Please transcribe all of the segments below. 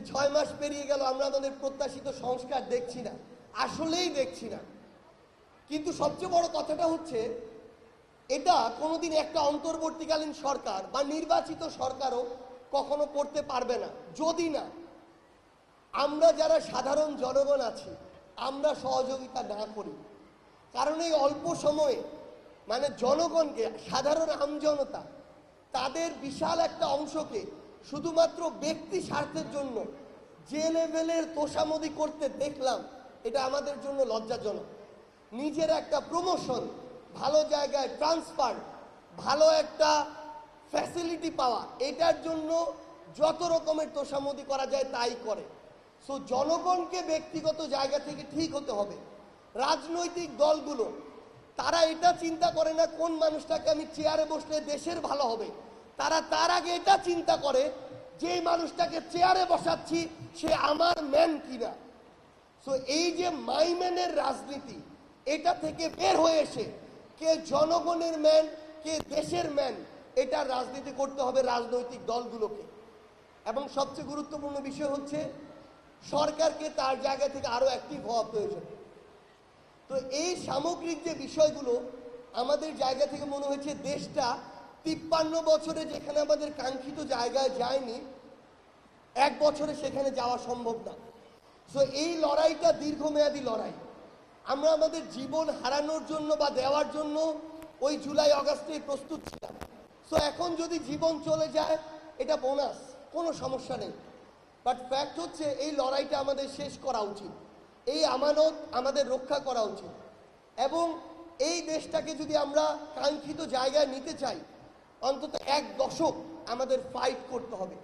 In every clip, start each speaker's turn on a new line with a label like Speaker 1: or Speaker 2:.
Speaker 1: 6 মাস পেরিয়ে গেল, আমরা আমাদের প্রত্যাশিত সংস্কার দেখছি না, আসলেই দেখছি না। কিন্তু সবচেয়ে বড় কথাটা হচ্ছে, এটা কোনোদিন একটা অন্তর্বর্তীকালীন সরকার বা নির্বাচিত সরকারও কখনো করতে পারবে না, যদি না আমরা যারা সাধারণ জনগণ আছি আমরা সহযোগিতা না করি। কারণ এই অল্প সময়ে মানে জনগণকে, সাধারণ আমজনতা, তাদের বিশাল একটা অংশকে শুধুমাত্র ব্যক্তি স্বার্থের জন্য যে লেভেলের তোষামদি করতে দেখলাম, এটা আমাদের জন্য লজ্জাজনক। নিজের একটা প্রমোশন, ভালো জায়গায় ট্রান্সফার, ভালো একটা ফ্যাসিলিটি পাওয়া, এটার জন্য যত রকমের তোষামদি করা যায় তাই করে। সো জনগণকে ব্যক্তিগত জায়গা থেকে ঠিক হতে হবে। রাজনৈতিক দলগুলো তারা এটা চিন্তা করে না কোন মানুষটাকে আমি চেয়ারে বসলে দেশের ভালো হবে, তারা তার আগে এটা চিন্তা করে যে মানুষটাকে চেয়ারে বসাচ্ছি সে আমার ম্যান কিনা। সো এই যে মাই ম্যানের রাজনীতি, এটা থেকে বের হয়ে এসে কে জনগণের ম্যান কে দেশের ম্যান, এটা রাজনীতি করতে হবে রাজনৈতিক দলগুলোকে। এবং সবচেয়ে গুরুত্বপূর্ণ বিষয় হচ্ছে সরকারকে তার জায়গা থেকে আরো অ্যাক্টিভ হওয়া প্রয়োজন। তো এই সামগ্রিক যে বিষয়গুলো আমাদের জায়গা থেকে মনে হয়েছে দেশটা 53 বছরে যেখানে আমাদের কাঙ্ক্ষিত জায়গায় যায়নি, 1 বছরে সেখানে যাওয়া সম্ভব না। সো এই লড়াইটা দীর্ঘমেয়াদী লড়াই। আমরা আমাদের জীবন হারানোর জন্য বা দেওয়ার জন্য ওই জুলাই আগস্টেই প্রস্তুত ছিলাম। সো এখন যদি জীবন চলে যায় এটা বোনাস, কোনো সমস্যা নেই। বাট ফ্যাক্ট হচ্ছে এই লড়াইটা আমাদের শেষ করা উচিত, এই আমানত আমাদের রক্ষা করা উচিত। এবং এই দেশটাকে যদি আমরা কাঙ্ক্ষিত জায়গায় নিতে চাই, অন্তত 1 দশক আমাদের ফাইট করতে হবে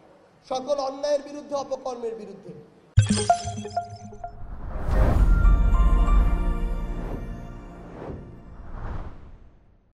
Speaker 1: সকল অন্যায়ের বিরুদ্ধে, অপকর্মের বিরুদ্ধে।